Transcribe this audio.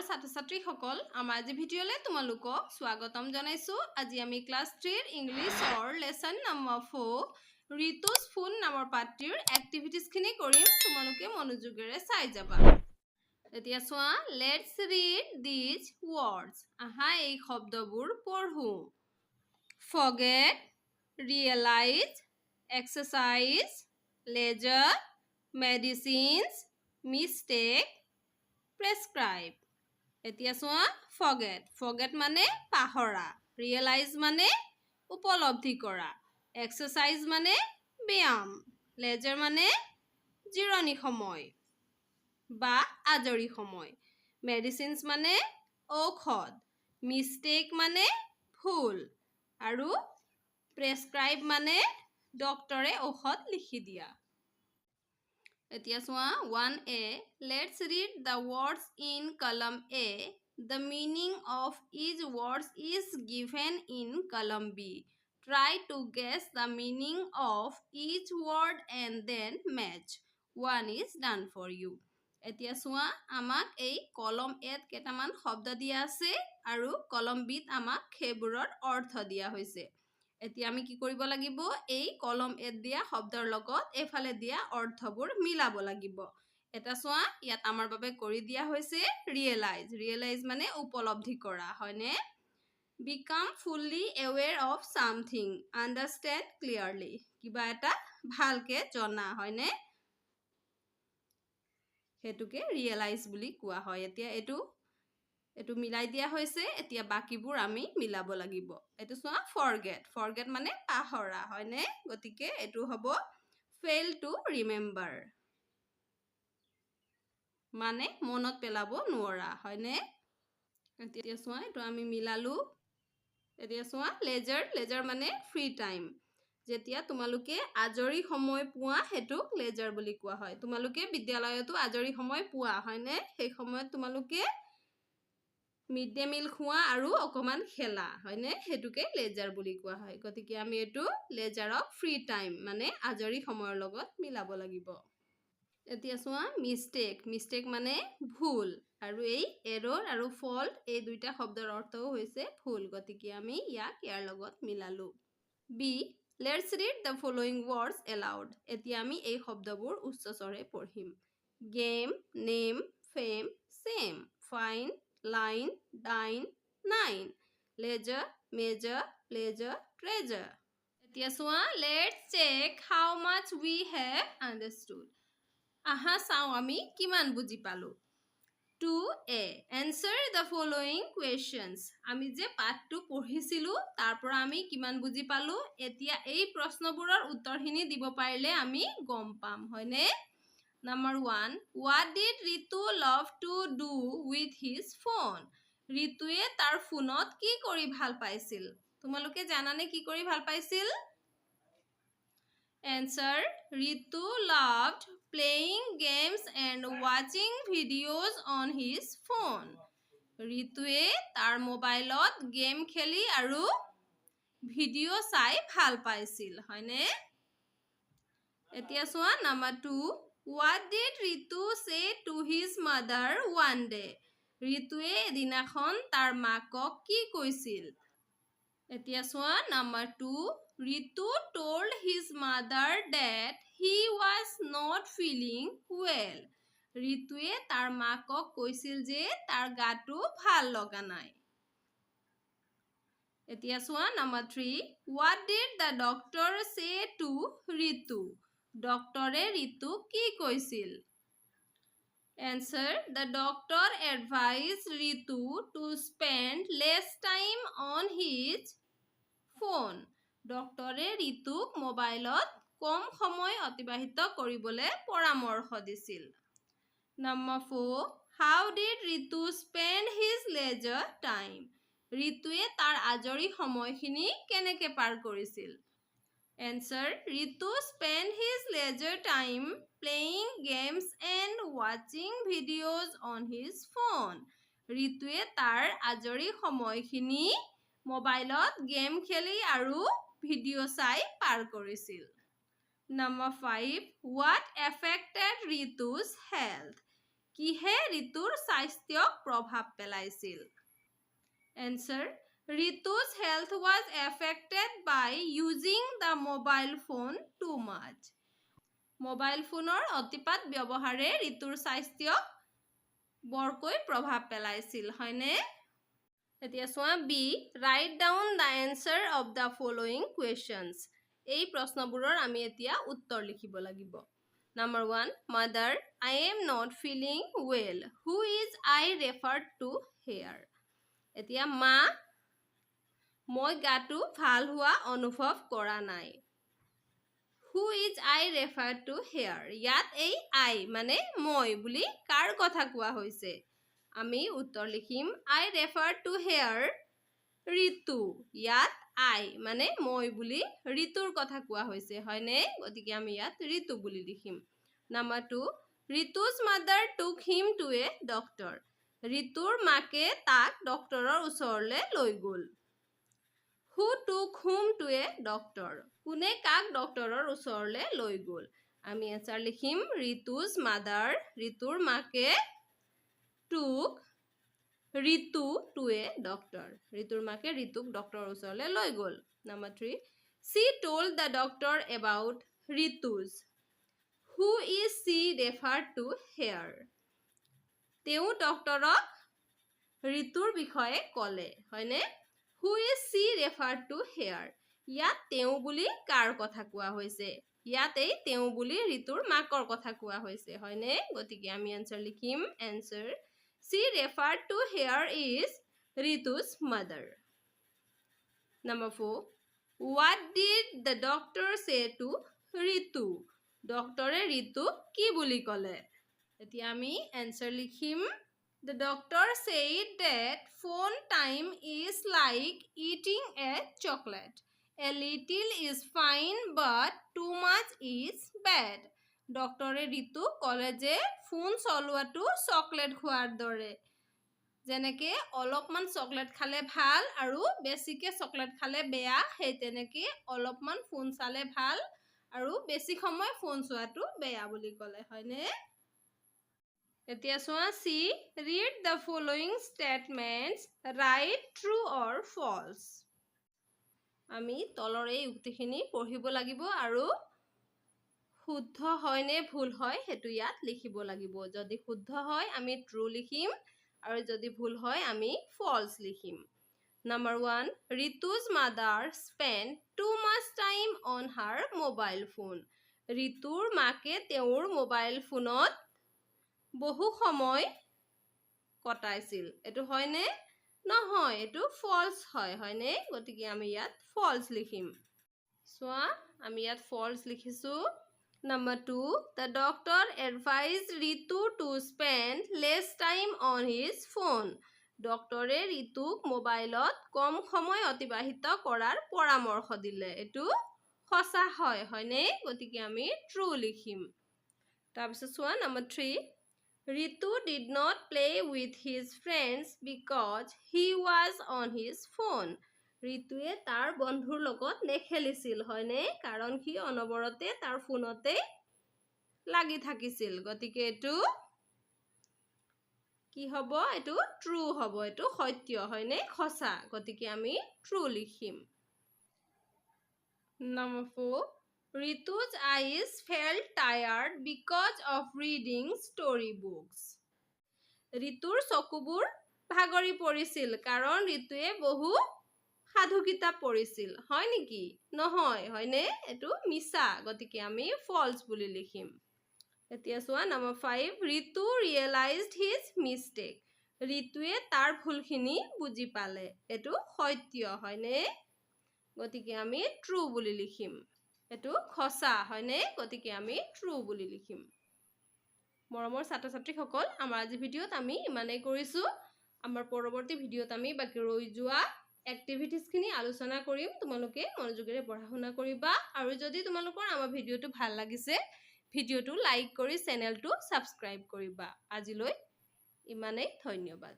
মৰমৰ ছাত্ৰ-ছাত্ৰীসকল আমাৰ আজি ভিডিঅ'লে তোমালোকক স্বাগতম জনাইছো। আজি আমি ক্লাছ 3 ইংলিছৰ লেসন নম্বৰ 4 ঋতুজ ফোন নামৰ পাঠটিৰ এক্টিভিটিজখিনি কৰিম। তোমালোকে মনোযোগেৰে চাই যাবা। এতিয়া চোৱা, লেটস ৰিড দিজ ৱৰ্ডছ। আহা এই শব্দবোৰ পঢ়ো। Forget, realise, exercise, leisure, medicines, mistake, prescribe. এতিয়া চোৱা, ফৰগেট মানে পাহৰা, ৰিয়েলাইজ মানে উপলব্ধি কৰা, এক্সাৰসাইজ মানে ব্যায়াম, লেজাৰ মানে জিৰণি সময় বা আজৰি সময়, মেডিচিনছ মানে ঔষধ, মিষ্টেক মানে ভুল আৰু প্ৰেছক্ৰাইব মানে ডক্টৰে ঔষধ লিখি দিয়া। এতিয়া চোৱা 1A, let's read the words in column A. The meaning of each word is given in column B. Try to guess the meaning of each word and then match. 1 is done for you. এতিয়া চোৱা, আমাক এই কলম এত কেইটামান শব্দ দিয়া আছে আৰু কলম বিত আমাক সেইবোৰৰ অৰ্থ দিয়া হৈছে। এতিয়া আমি কি কৰিব লাগিব, এই কলম এত দিয়া শব্দৰ লগত এফালে দিয়া অৰ্থবোৰ মিলাব লাগিব। এটা চোৱা, ইয়াত আমাৰ বাবে কৰি দিয়া হৈছে ৰিয়েলাইজ মানে উপলব্ধি কৰা, হয়নে? Became fully aware of something, understand clearly, কিবা এটা ভালকে জনা, হয়নে? সেইটোকে ৰিয়েলাইজ বুলি কোৱা হয়। এতিয়া এইটো মিলাই দিয়া হৈছে। এতিয়া বাকিবোৰ আমি মিলাব লাগিব। এইটো চোৱা, ফৰগেট মানে পাহৰা, হয়নে? গতিকে এইটো হ'ব ফেইল টু ৰিমেম্বাৰ, মানে মনত পেলাব নোৱাৰা, হয়নে? এতিয়া চোৱা, এইটো আমি মিলালো। এতিয়া চোৱা, লেজাৰ মানে ফ্ৰী টাইম, যেতিয়া তোমালোকে আজৰি সময় পোৱা সেইটোক লেজাৰ বুলি কোৱা হয়। তোমালোকে বিদ্যালয়তো আজৰি সময় পোৱা, হয়নে? সেই সময়ত তোমালোকে মিড ডে মিল খোৱা আৰু অকণমান খেলা, হয়নে? সেইটোকে লেজাৰ বুলি কোৱা হয়। গতিকে আমি এইটো লেজাৰক ফ্ৰী টাইম মানে আজৰি সময়ৰ লগত মিলাব লাগিব। এতিয়া চোৱা, মিষ্টেক মানে ভুল, আৰু এই এৰৰ আৰু ফল্ট এই দুইটা শব্দৰ অৰ্থও হৈছে ভুল। গতিকে আমি ইয়াৰ লগত মিলালো। B, let's read the following words aloud. এতিয়া আমি এই শব্দবোৰ উচ্চস্বৰে পঢ়িম। Game, name, fame, same, fine, line, dine, nine, leisure, measure, pleasure, treasure. এতিয়া চোৱা, let's check how much we have understood. আহা চাওঁ আমি কিমান বুজি পালো। 2A, answer the following questions. আমি যে পাঠটো পঢ়িছিলো তাৰ পৰা আমি কিমান বুজি পালো, এতিয়া এই প্ৰশ্নবোৰৰ উত্তৰখিনি দিব পাৰিলে আমি গম পাম, হয়নে? Number 1, what did Ritu love to do with his phone? ঋতুৱে তাৰ ফোনত কি কৰি ভাল পাইছিল? তোমালোকে জানানে কি কৰি ভাল পাইছিল? Answer, Ritu loved playing games and watching videos on his phone. ঋতুৱে তাৰ মোবাইলত গেম খেলি আৰু ভিডিঅ' চাই ভাল পাইছিল, হয়নে? এতিয়া চোৱা, Number 2, what did Ritu say to his mother one day? ঋতুৱে এদিনাখন তাৰ মাকক কি কৈছিল? এতিয়া চোৱা, Number 2, Ritu told his mother that he was not feeling well. ঋতুৱে তাৰ মাকক কৈছিল যে তাৰ গাটো ভাল লগা নাই। এতিয়া চোৱা, Number 3, what did the doctor say to Ritu? ডক্টৰে ঋতুক কি কৈছিল? Answer, the doctor advised Ritu to spend less time on his phone. ডক্টৰে ঋতুক মোবাইলত কম সময় অতিবাহিত কৰিবলৈ পৰামৰ্শ দিছিল। Number 4, how did Ritu spend his leisure time? ঋতুৱে তাৰ আজৰি সময়খিনি কেনেকৈ পাৰ কৰিছিল? Answer, Ritu spent his leisure time playing games and watching videos on his phone. ঋতুৱে তাৰ আজৰি সময়খিনি মোবাইলত গেম খেলি আৰু ভিডিঅ' চাই পাৰ কৰিছিল। Number 5, what affected Ritu's health? কিহে ঋতুৰ স্বাস্থ্যক প্ৰভাৱ পেলাইছিল? Answer. Ritu's health was affected by using the mobile phone too much. Mobile phoneৰ অতিপাত ব্যৱহাৰে ঋতুৰ স্বাস্থ্যক বৰকৈ প্ৰভাৱ পেলাইছিল, হয়নে? এতিয়া চোৱা B. Write down the answer of the following questions. এই প্ৰশ্নবোৰৰ আমি এতিয়া উত্তৰ লিখিব লাগিব। Number 1. Mother, I am not feeling well. Who is I referred to here? এতিয়া মা, মই গাটো ভাল হোৱা অনুভৱ কৰা নাই। Who is I referred to here? ইয়াত এই I মানে মই বুলি কাৰ কথা কোৱা হৈছে? আমি উত্তৰ লিখিম I referred to here ঋতু। ইয়াত I মানে মই বুলি ঋতুৰ কথা কোৱা হৈছে, হয়নে? গতিকে আমি ইয়াত ঋতু বুলি লিখিম। Number 2. Ritu's mother took him to a doctor. ঋতুৰ মাকে তাক ডক্টৰৰ ওচৰলৈ লৈ গ'ল। Who took whom to a doctor? কোনে কাক ডক্টৰৰ ওচৰলৈ লৈ গ'ল? আমি এনসাৰ লিখিম ঋতু's mother, ঋতুৰ মাকে took Ritu to a doctor. ঋতুৰ মাকে ঋতুক ডক্টৰৰ ওচৰলৈ লৈ গ'ল। Number 3. She told the doctor about Ritu's. Who is she referred to here? তেওঁ ডক্টৰক ঋতুৰ বিষয়ে ক'লে, হয়নে? Who is she referred to here? ইয়াত তেওঁ বুলি কাৰ কথা কোৱা হৈছে? ইয়াত এই তেওঁ বুলি ঋতুৰ মাকৰ কথা কোৱা হৈছে, হয়নে? গতিকে আমি এনসাৰ লিখিম answer. She referred to here is Ritu's mother. Number 4. What did the doctor say to Ritu? ডক্টৰে ঋতুক কি বুলি ক'লে? এতিয়া আমি এনসাৰ লিখিম The doctor said that phone time is like eating a chocolate. A little is fine but too much is bad. ডক্টৰে ঋতুক ক'লে যে ফোন চলোৱাটো চকলেট খোৱাৰ দৰে। যেনেকৈ অলপমান চকলেট খালে ভাল আৰু বেছিকৈ চকলেট খালে বেয়া, সেই তেনেকৈ অলপমান ফোন চালে ভাল আৰু বেছি সময় ফোন চোৱাটো বেয়া বুলি ক'লে, হয়নে? এতিয়া চোৱা C. Read the following statements. Write true or false. আমি তলৰ এই উক্তিখিনি পঢ়িব লাগিব আৰু শুদ্ধ হয় নে ভুল হয় সেইটো ইয়াত লিখিব লাগিব। যদি শুদ্ধ হয় আমি ট্ৰু লিখিম আৰু যদি ভুল হয় আমি false লিখিম। Number 1. Ritu's mother spent too much time on her mobile phone. ঋতুৰ মাকে তেওঁৰ মোবাইল ফোনত বহু সময় কটাইছিল। এটো হয়নে? নহয়, এটো false হয়, হয়নে? গতিকে আমি ইয়াত false লিখিম। চোৱা আমি ইয়াত false লিখিছো। Number 2. The doctor advised Ritu to spend less time on his phone. ডক্টৰে ঋতুক মোবাইলত কম সময় অতিবাহিত কৰাৰ পৰামৰ্শ দিলে। এটো সঁচা হয়, হয়নে? গতিকে আমি true লিখিম। তাৰপিছত চোৱা Number 3. Ritu did not play with his friends because he was on his phone. ঋতুৱে তাৰ বন্ধুৰ লগত নেখেলিছিল, হয়নে? কাৰণ সি অনবৰতে তাৰ ফোনতে লাগি থাকিছিল। গতিকে এটো কি হ'ব? এটো ট্ৰু হ'ব, এটো সত্য, হয়নে? সঁচা। গতিকে আমি ট্ৰু লিখিম। Number 4. Ritu's eyes felt tired because of reading storybooks. ঋতুৰ চকুবোৰ ভাগৰি পৰিছিল কাৰণ ঋতুৱে বহু সাধু কিতাপ পঢ়িছিল, হয় নেকি? নহয়, হয়নে? এটো মিছা। গতিকে আমি false বুলি লিখিম। এতিয়া চোৱা Number 5. Ritu realized his mistake. ঋতুৱে তাৰ ভুলখিনি বুজি পালে। এটো সত্য, হয়নে? গতিকে আমি true বুলি লিখিম। এটো সঁচা, হয়নে? গতিকে আমি true বুলি লিখিম। মৰমৰ ছাত্ৰ-ছাত্ৰীসকল, আমাৰ আজি ভিডিঅ'ত আমি ইমানেই কৰিছো। আমাৰ পৰৱৰ্তী ভিডিঅ'ত আমি বাকি ৰৈ যোৱা এক্টিভিটিজখিনি আলোচনা কৰিম। তোমালোকে মনোযোগেৰে পঢ়া-শুনা কৰিবা আৰু যদি তোমালোকৰ আমাৰ ভিডিঅ'টো ভাল লাগিছে ভিডিঅ'টো লাইক কৰি চেনেলটো সাবস্ক্ৰাইব কৰিবা। আজিলৈ ইমানেই, ধন্যবাদ।